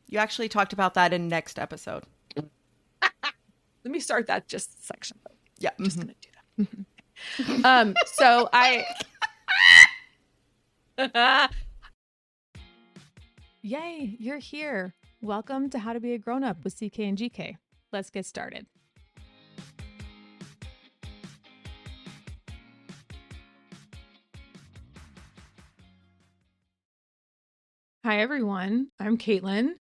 You actually talked about that in next episode. Let me start that just section. Yeah. Just going to do that. So Yay, you're here. Welcome to How to Be a Grown-Up with CK and GK. Let's get started. Hi, everyone. I'm Caitlin.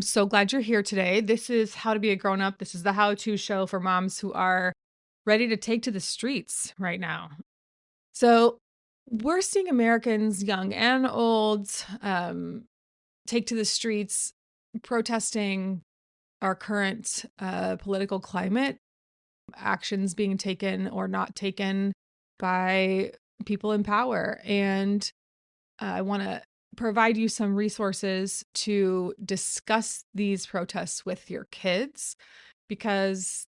So glad you're here today. This is How to Be a Grown-Up. This is the how-to show for moms who are ready to take to the streets right now. So we're seeing Americans, young and old, take to the streets protesting our current political climate, actions being taken or not taken by people in power. And I want to provide you some resources to discuss these protests with your kids because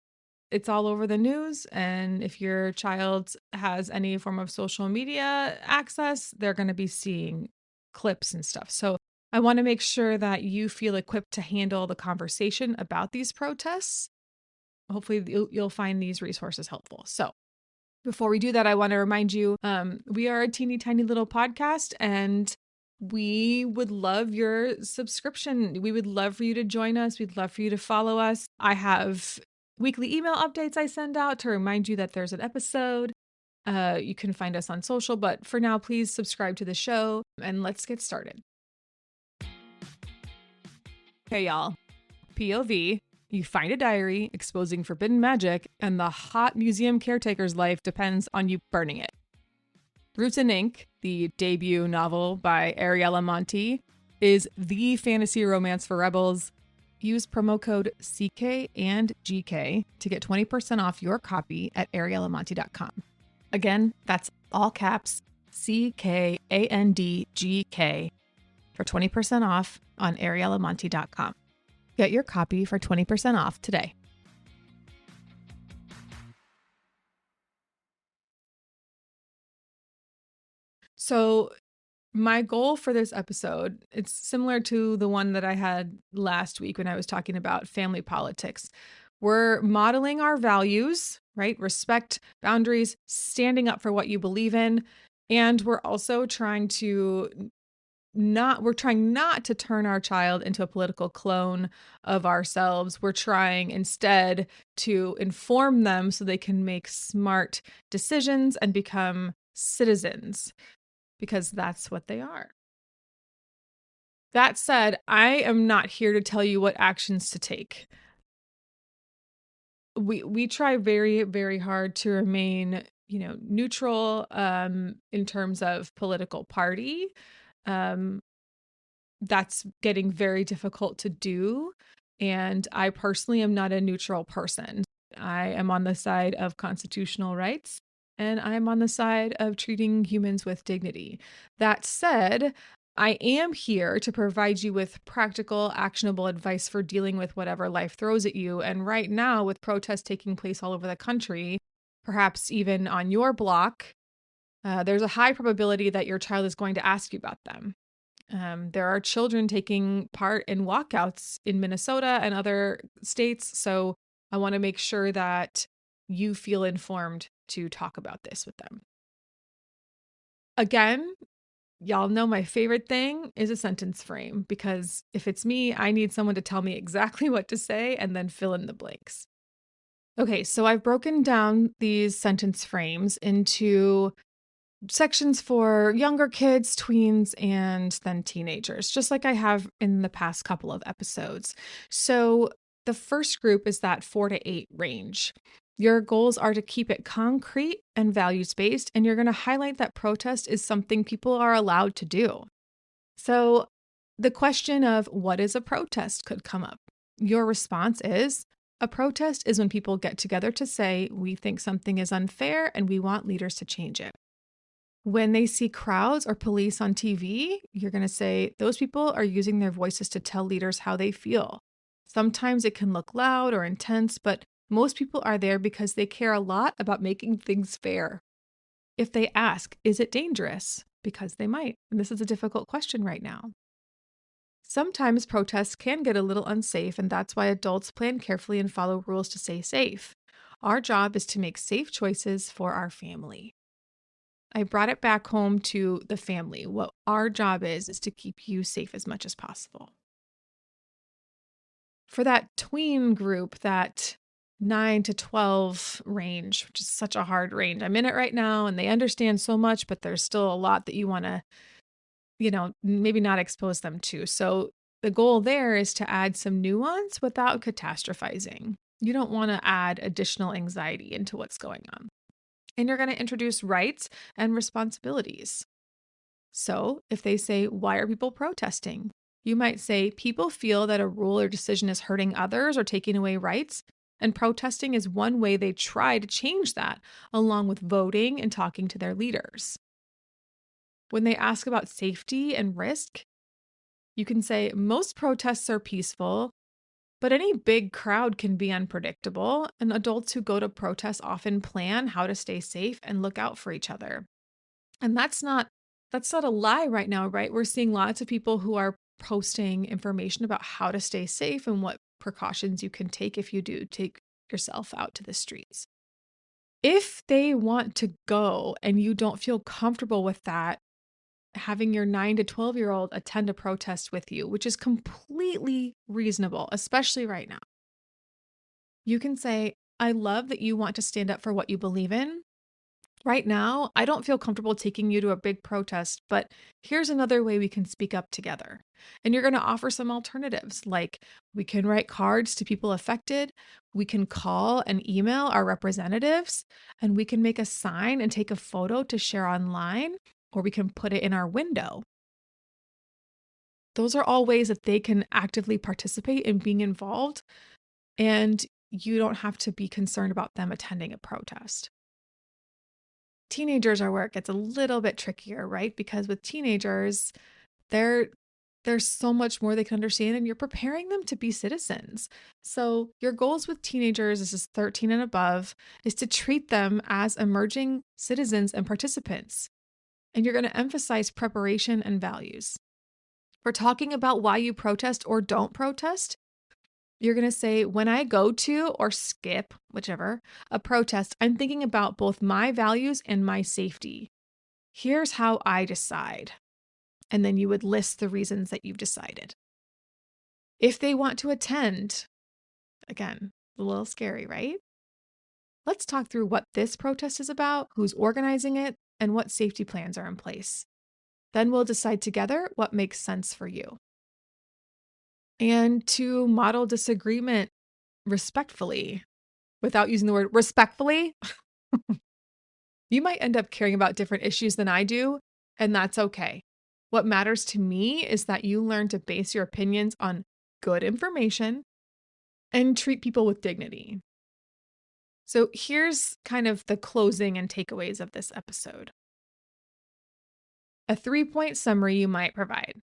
it's all over the news. And if your child has any form of social media access, they're going to be seeing clips and stuff. So I want to make sure that you feel equipped to handle the conversation about these protests. Hopefully you'll find these resources helpful. So before we do that, I want to remind you, we are a teeny tiny little podcast and we would love your subscription. We would love for you to join us. We'd love for you to follow us. I have weekly email updates I send out to remind you that there's an episode. You can find us on social, but for now, please subscribe to the show and let's get started. Okay, y'all. POV. You find a diary exposing forbidden magic, and the hot museum caretaker's life depends on you burning it. Roots in Ink, the debut novel by Ariella Monti, is the fantasy romance for rebels. Use promo code CK and GK to get 20% off your copy at ariellamonti.com. Again, that's all caps CKANDGK for 20% off on ariellamonti.com. Get your copy for 20% off today. So my goal for this episode, it's similar to the one that I had last week when I was talking about family politics. We're modeling our values, right? Respect, boundaries, standing up for what you believe in. And we're also trying not to turn our child into a political clone of ourselves. We're trying instead to inform them so they can make smart decisions and become citizens, because that's what they are. That said, I am not here to tell you what actions to take. We try very, very hard to remain, neutral in terms of political party. That's getting very difficult to do. And I personally am not a neutral person. I am on the side of constitutional rights, and I'm on the side of treating humans with dignity. That said, I am here to provide you with practical, actionable advice for dealing with whatever life throws at you. And right now, with protests taking place all over the country, perhaps even on your block, there's a high probability that your child is going to ask you about them. There are children taking part in walkouts in Minnesota and other states. So I want to make sure that you feel informed to talk about this with them. Again, y'all know my favorite thing is a sentence frame, because if it's me, I need someone to tell me exactly what to say and then fill in the blanks. Okay, so I've broken down these sentence frames into sections for younger kids, tweens, and then teenagers, just like I have in the past couple of episodes. So the first group is that 4 to 8 range. Your goals are to keep it concrete and values-based, and you're going to highlight that protest is something people are allowed to do. So the question of what is a protest could come up. Your response is, a protest is when people get together to say, we think something is unfair and we want leaders to change it. When they see crowds or police on TV, you're going to say, those people are using their voices to tell leaders how they feel. Sometimes it can look loud or intense, but most people are there because they care a lot about making things fair. If they ask, is it dangerous? Because they might. And this is a difficult question right now. Sometimes protests can get a little unsafe, and that's why adults plan carefully and follow rules to stay safe. Our job is to make safe choices for our family. I brought it back home to the family. What our job is to keep you safe as much as possible. For that tween group, that 9 to 12 range, which is such a hard range. I'm in it right now and they understand so much, but there's still a lot that you want to, maybe not expose them to. So the goal there is to add some nuance without catastrophizing. You don't want to add additional anxiety into what's going on. And you're going to introduce rights and responsibilities. So if they say, why are people protesting? You might say, people feel that a rule or decision is hurting others or taking away rights. And protesting is one way they try to change that, along with voting and talking to their leaders. When they ask about safety and risk, you can say, most protests are peaceful, but any big crowd can be unpredictable, and adults who go to protests often plan how to stay safe and look out for each other. And that's not a lie right now, right? We're seeing lots of people who are posting information about how to stay safe and what precautions you can take if you do take yourself out to the streets. If they want to go and you don't feel comfortable with that, having your 9 to 12-year-old attend a protest with you, which is completely reasonable, especially right now. You can say, I love that you want to stand up for what you believe in. Right now, I don't feel comfortable taking you to a big protest, but here's another way we can speak up together. And you're going to offer some alternatives, like we can write cards to people affected, we can call and email our representatives, and we can make a sign and take a photo to share online, or we can put it in our window. Those are all ways that they can actively participate in being involved, and you don't have to be concerned about them attending a protest. Teenagers are where it gets a little bit trickier, right? Because with teenagers, there's so much more they can understand, and you're preparing them to be citizens. So your goals with teenagers, this is 13 and above, is to treat them as emerging citizens and participants. And you're going to emphasize preparation and values. For talking about why you protest or don't protest, you're going to say, when I go to or skip, whichever, a protest, I'm thinking about both my values and my safety. Here's how I decide. And then you would list the reasons that you've decided. If they want to attend, again, a little scary, right? Let's talk through what this protest is about, who's organizing it, and what safety plans are in place. Then we'll decide together what makes sense for you. And to model disagreement respectfully, without using the word respectfully, you might end up caring about different issues than I do, and that's okay. What matters to me is that you learn to base your opinions on good information and treat people with dignity. So here's kind of the closing and takeaways of this episode. A 3-point summary you might provide.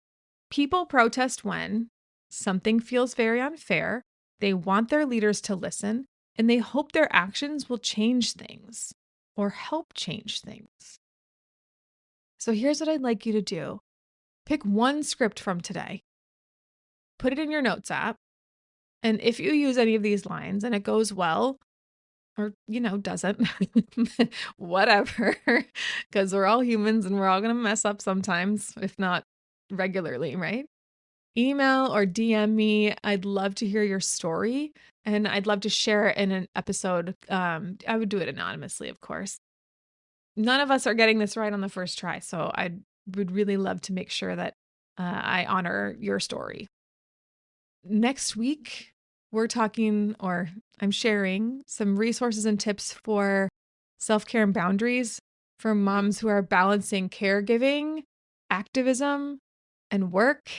People protest when something feels very unfair, they want their leaders to listen, and they hope their actions will change things or help change things. So here's what I'd like you to do. Pick one script from today, put it in your notes app, and if you use any of these lines and it goes well, or, doesn't, whatever, because we're all humans and we're all going to mess up sometimes, if not regularly, right? Email or DM me. I'd love to hear your story, and I'd love to share it in an episode. I would do it anonymously, of course. None of us are getting this right on the first try, so I would really love to make sure that I honor your story. Next week, I'm sharing some resources and tips for self-care and boundaries for moms who are balancing caregiving, activism, and work,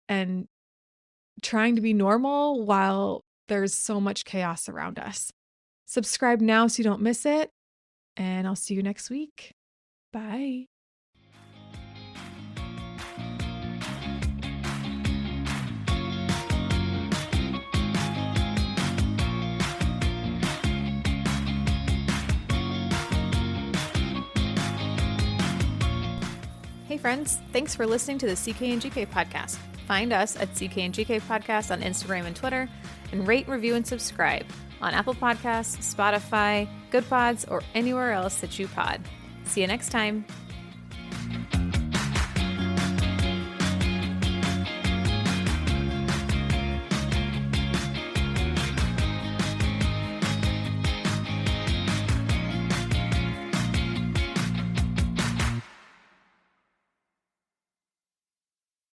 and trying to be normal while there's so much chaos around us. Subscribe now so you don't miss it, and I'll see you next week. Bye. Hey friends, thanks for listening to the CK and GK podcast. find us at CK and GK Podcast on Instagram and Twitter, and rate, review, and subscribe on Apple Podcasts, Spotify, Good Pods, or anywhere else that you pod. See you next time.